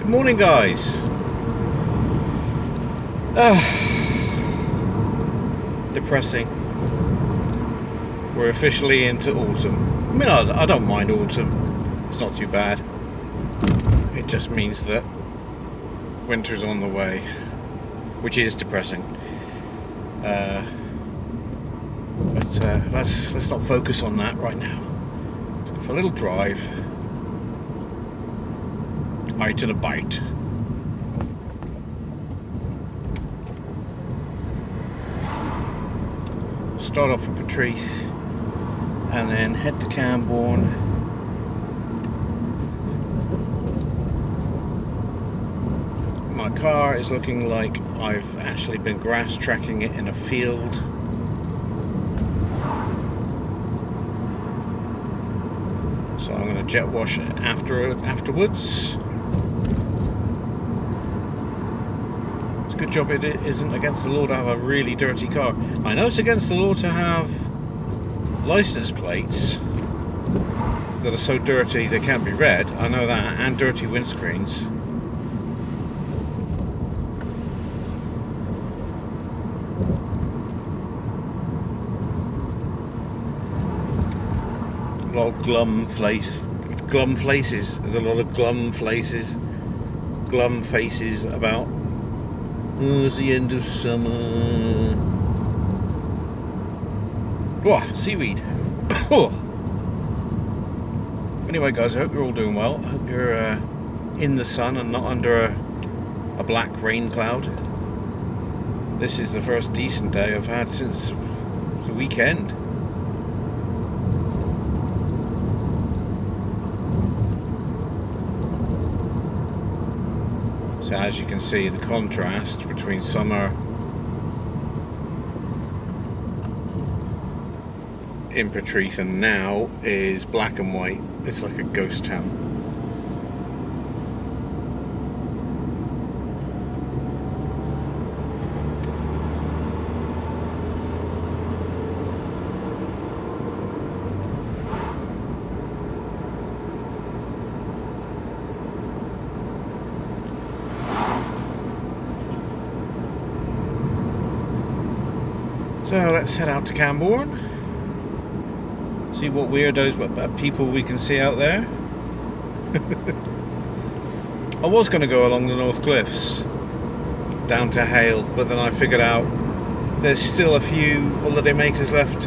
Good morning, guys. Depressing. We're officially into autumn. I mean, I don't mind autumn. It's not too bad. It just means that winter's on the way, which is depressing. But let's not focus on that right now. Let's go for a little drive. Out and a bite. Start off at Patrice and then head to Camborne. My car is looking like I've actually been grass tracking it in a field. So I'm going to jet wash it afterwards. It's a good job it isn't against the law to have a really dirty car. I know it's against the law to have license plates that are so dirty they can't be read. I know that, and dirty windscreens. A lot of glum faces. There's a lot of glum faces about. Oh, it's the end of summer. Oh, seaweed. Anyway, guys, I hope you're all doing well. I hope you're in the sun and not under a black rain cloud. This is the first decent day I've had since the weekend. So as you can see, the contrast between summer in Patrice and now is black and white. It's like a ghost town. So let's head out to Camborne. See what weirdos, what people we can see out there. I was going to go along the North Cliffs down to Hale, but then I figured out there's still a few holiday makers left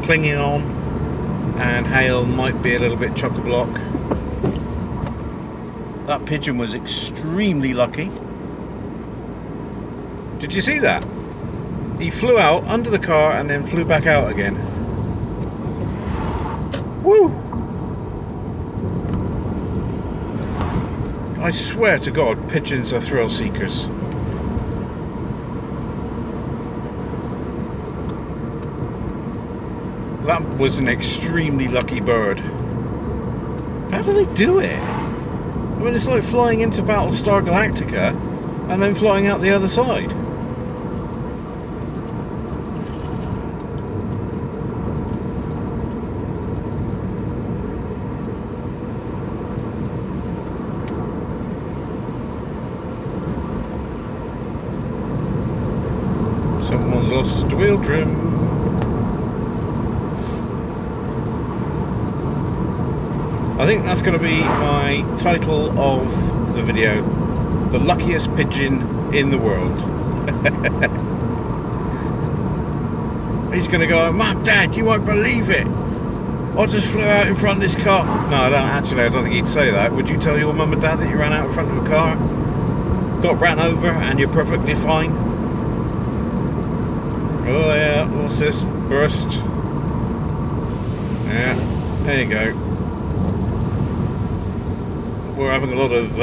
clinging on, and Hale might be a little bit chock-a-block. That pigeon was extremely lucky. Did you see that? He flew out under the car and then flew back out again. Woo! I swear to God, pigeons are thrill seekers. That was an extremely lucky bird. How do they do it? I mean, it's like flying into Battlestar Galactica and then flying out the other side. Someone's lost wheel trim. I think that's going to be my title of the video. The luckiest pigeon in the world. He's going to go, Mum, Dad, you won't believe it. I just flew out in front of this car. No, I don't think he'd say that. Would you tell your mum and dad that you ran out in front of a car? Got ran over and you're perfectly fine? Oh yeah, what's this? Burst. Yeah, there you go. We're having a lot of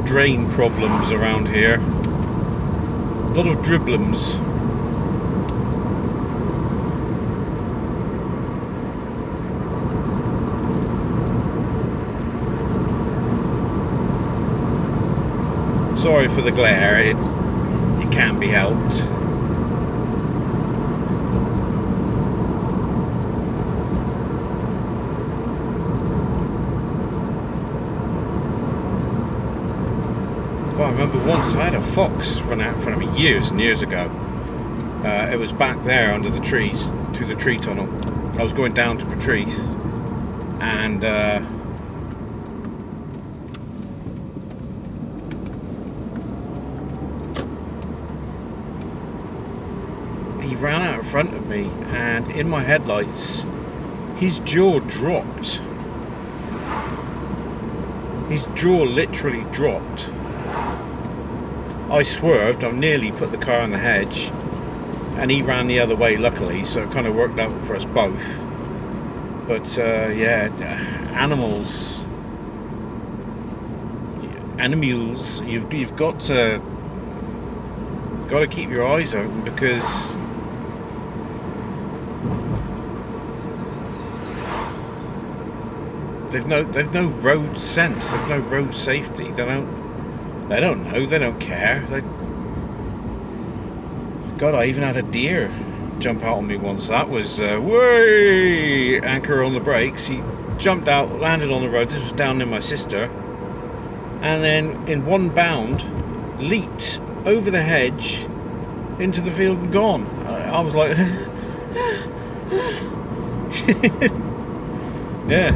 drain problems around here. A lot of dribblums. Sorry for the glare, it can't be helped. I remember once I had a fox run out in front of me years and years ago. It was back there under the trees, through the tree tunnel. I was going down to Patrice, and he ran out in front of me, and in my headlights, his jaw dropped. His jaw literally dropped. I swerved, I nearly put the car on the hedge, and he ran the other way, luckily, so it kind of worked out for us both. But yeah, animals, you've got to keep your eyes open, because they've no road sense, they've no road safety. They don't know, they don't care. God, I even had a deer jump out on me once. That was way anchor on the brakes. He jumped out, landed on the road. This was down near my sister, and then in one bound leaped over the hedge into the field and gone. I was like yeah,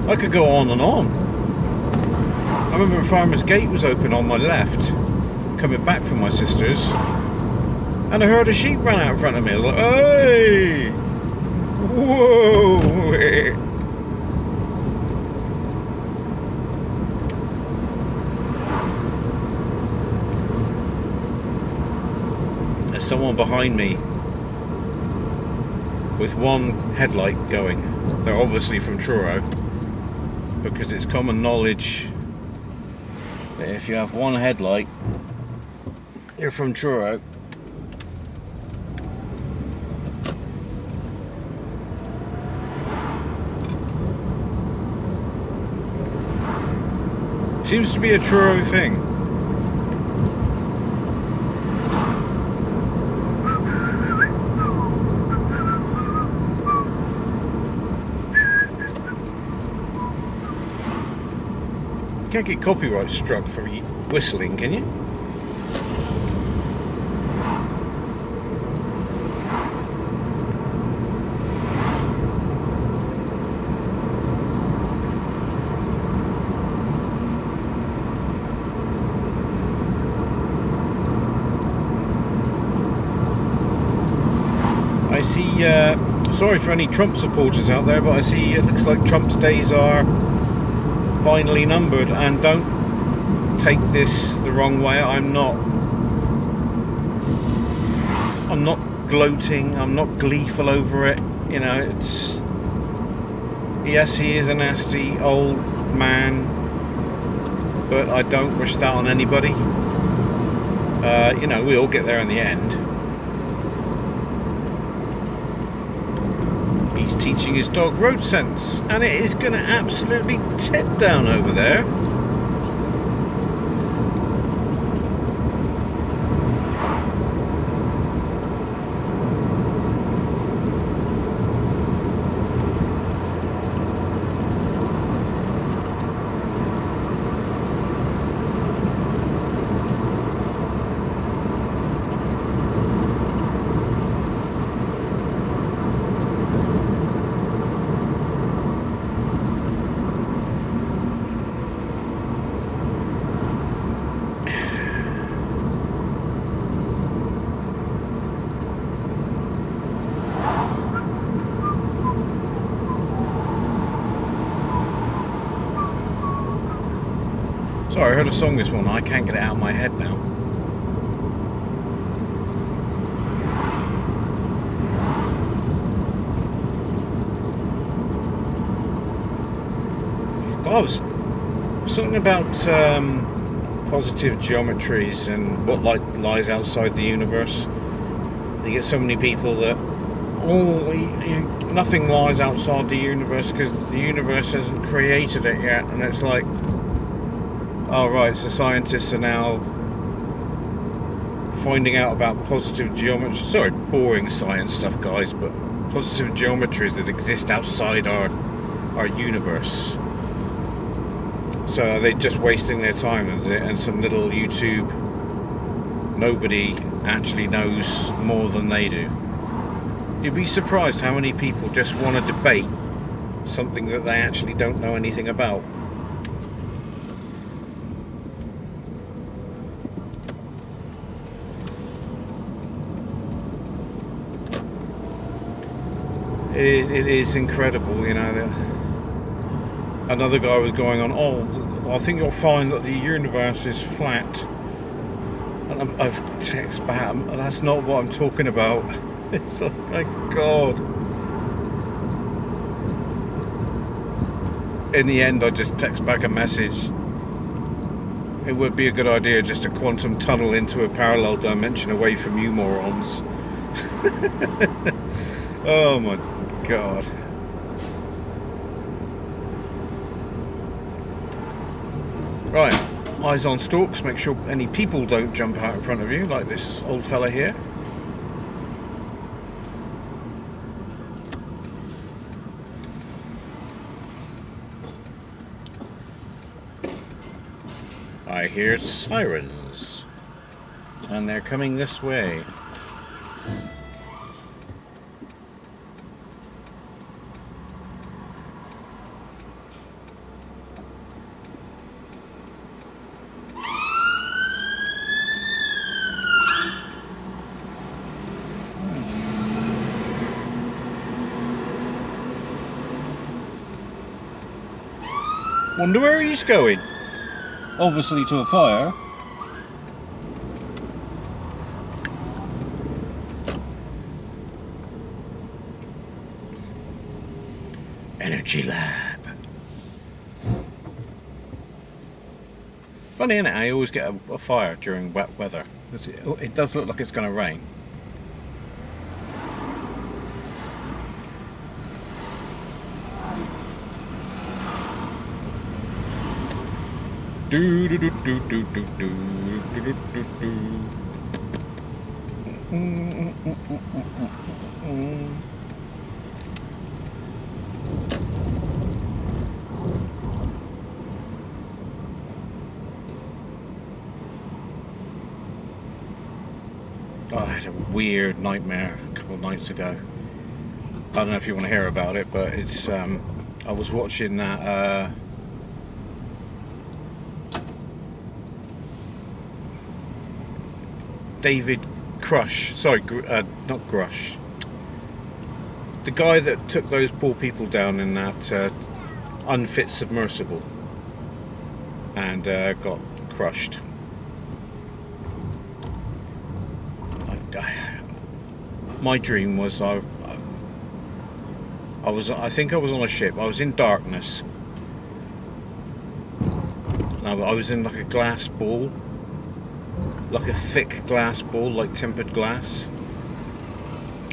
I could go on and on. I remember Farmer's Gate was open on my left, coming back from my sister's, and I heard a sheep run out in front of me. I was like, hey! Whoa! There's someone behind me with one headlight going. They're obviously from Truro, because it's common knowledge that if you have one headlight, you're from Truro. Seems to be a Truro thing. You can't get copyright struck for whistling, can you? I see, sorry for any Trump supporters out there, but I see it looks like Trump's days are finally numbered. And don't take this the wrong way, I'm not gloating, I'm not gleeful over it, you know. It's, yes, he is a nasty old man, but I don't wish that on anybody. You know, we all get there in the end. He's teaching his dog road sense, and it is going to absolutely tip down over there. Sorry, I heard a song this morning, I can't get it out of my head now. God, something about positive geometries and what lies outside the universe. You get so many people that, nothing lies outside the universe because the universe hasn't created it yet, and it's like, oh right, so scientists are now finding out about positive geometry. Sorry, boring science stuff, guys, but positive geometries that exist outside our universe. So are they just wasting their time, is it? And some little YouTube nobody actually knows more than they do. You'd be surprised how many people just want to debate something that they actually don't know anything about. It is incredible, you know. Another guy was going on, oh, I think you'll find that the universe is flat. And I've texted back, that's not what I'm talking about. It's like, my God. In the end, I just text back a message. It would be a good idea just to quantum tunnel into a parallel dimension away from you morons. Oh my God. Right, eyes on stalks, make sure any people don't jump out in front of you, like this old fella here. I hear sirens, and they're coming this way. Wonder where he's going. Obviously to a fire. Energy lab. Funny, isn't it? I always get a fire during wet weather. It does look like it's going to rain. Do do do do do do do do do do. Oh, I had a weird nightmare a couple of nights ago. I don't know if you want to hear about it, but it's I was watching that David Crush, sorry, not Grush. The guy that took those poor people down in that unfit submersible and got crushed. My dream was I think I was on a ship. I was in darkness. No, I was in like a glass ball. Like a thick glass ball, like tempered glass.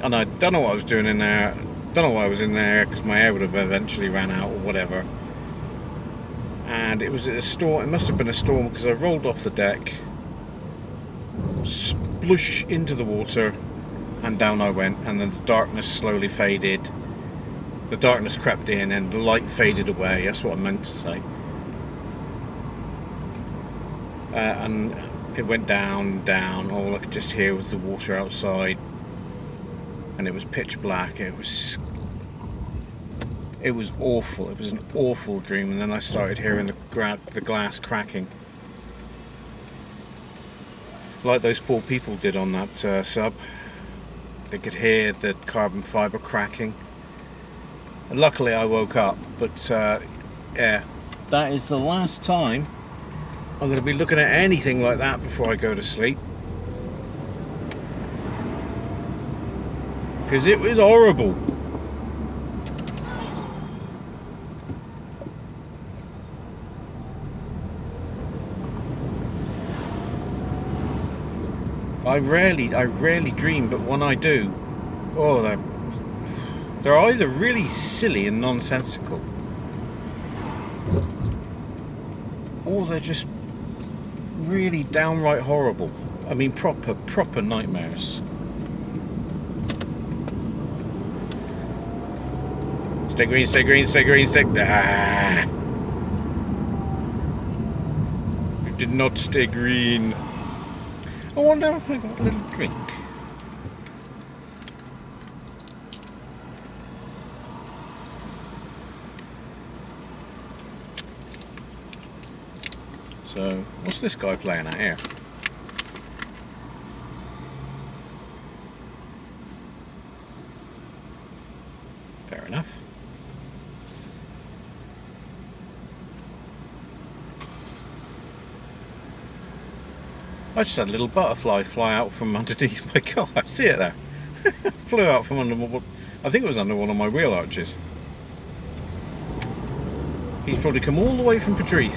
And I don't know what I was doing in there. Don't know why I was in there, because my air would have eventually ran out or whatever. And it was a storm. It must have been a storm, because I rolled off the deck, splush into the water, and down I went. And then the darkness slowly faded. The darkness crept in, and the light faded away. That's what I meant to say. And it went down, down. All I could just hear was the water outside, and it was pitch black. It was awful. It was an awful dream. And then I started hearing the glass cracking, like those poor people did on that sub. They could hear the carbon fibre cracking. And luckily I woke up. But yeah, that is the last time I'm going to be looking at anything like that before I go to sleep, because it was horrible. I rarely dream, but when I do, oh, they're either really silly and nonsensical, or they're just really downright horrible. I mean, proper nightmares. Stay green, stay green, stay green, stay... Ah. did not stay green. I wonder if I got a little drink. So, what's this guy playing at here? Fair enough. I just had a little butterfly fly out from underneath my car. I see it there. Flew out from under, I think it was under one of my wheel arches. He's probably come all the way from Patrice.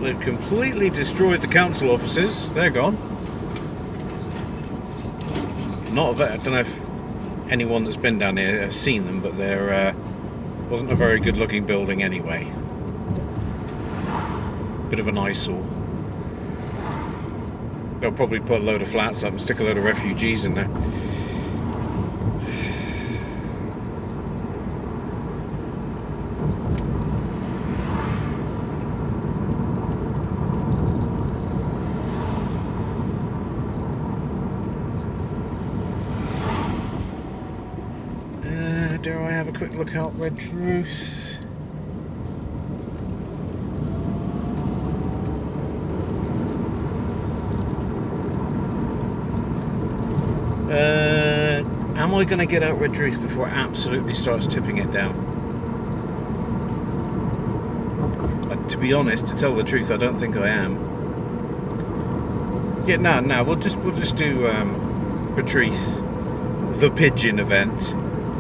They've completely destroyed the council offices. They're gone. Not a, I don't know if anyone that's been down here has seen them, but they're wasn't a very good looking building anyway. Bit of an eyesore. They'll probably put a load of flats up and stick a load of refugees in there. Dare I have a quick look out Red Truth? Am I going to get out Red Truth before it absolutely starts tipping it down? To be honest, to tell the truth, I don't think I am. Yeah, no, we'll just do Patrice, the Pigeon event,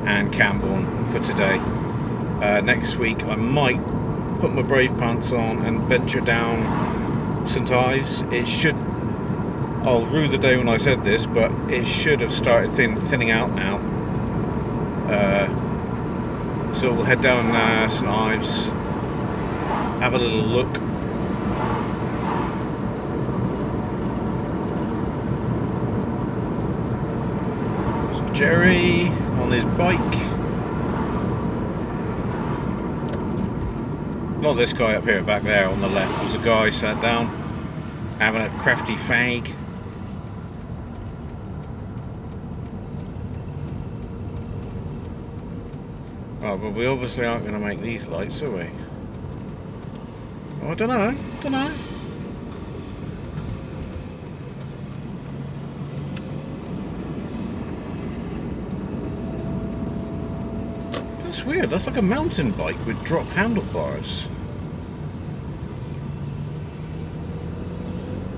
and Camborne for today. Next week I might put my brave pants on and venture down St Ives. It should, I'll rue the day when I said this, but it should have started thinning out now. So we'll head down St Ives, have a little look. So Jerry on his bike. Not this guy up here, back there on the left. There's a guy sat down having a crafty fag. Oh, but we obviously aren't going to make these lights, are we? Oh, I don't know. That's weird. That's like a mountain bike with drop handlebars.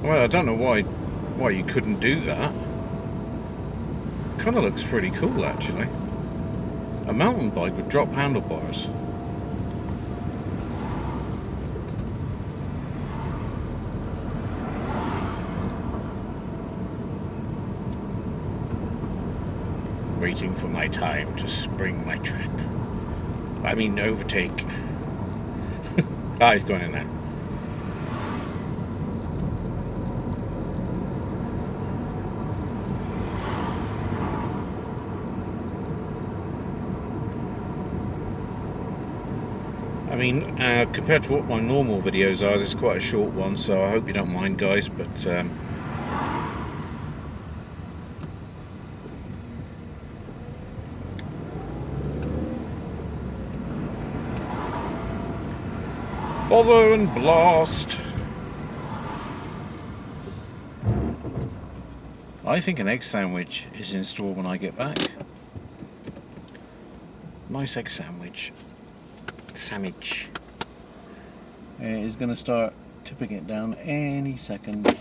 Well, I don't know why you couldn't do that. Kind of looks pretty cool, actually. A mountain bike with drop handlebars. Waiting for my time to spring my trap. I mean, overtake. Ah, he's going in there. I mean, compared to what my normal videos are, this is quite a short one, so I hope you don't mind, guys, but bother and blast. I think an egg sandwich is in store when I get back. Nice egg sandwich. It is going to start tipping it down any second.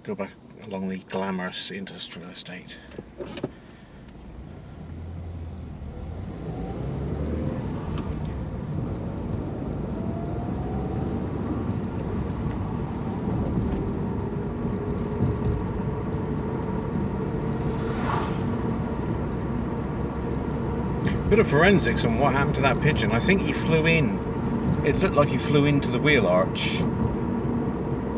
Go back along the glamorous industrial estate. Bit of forensics on what happened to that pigeon. I think he flew in. It looked like he flew into the wheel arch.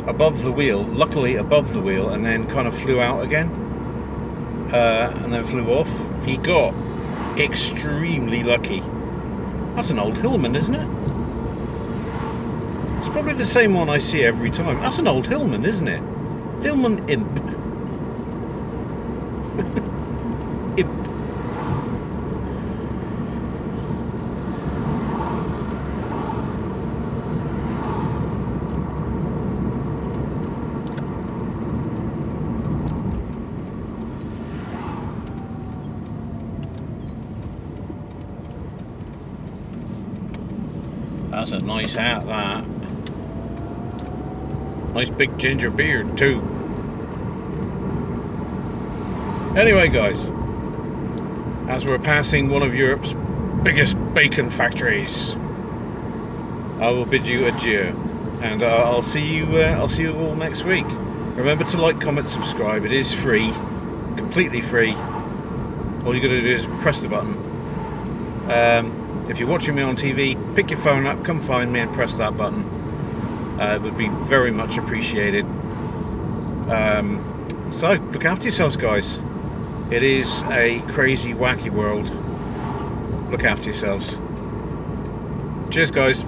Above the wheel, luckily above the wheel, and then kind of flew out again. And then flew off. He got extremely lucky. That's an old Hillman, isn't it? It's probably the same one I see every time. That's an old Hillman, isn't it? Hillman Imp. Imp. That's a nice hat, that. Nice big ginger beard, too. Anyway, guys, as we're passing one of Europe's biggest bacon factories, I will bid you adieu, and I'll see you all next week. Remember to like, comment, subscribe. It is free, completely free. All you got to do is press the button. If you're watching me on TV, pick your phone up, come find me and press that button. It would be very much appreciated. So, look after yourselves, guys. It is a crazy, wacky world. Look after yourselves. Cheers, guys.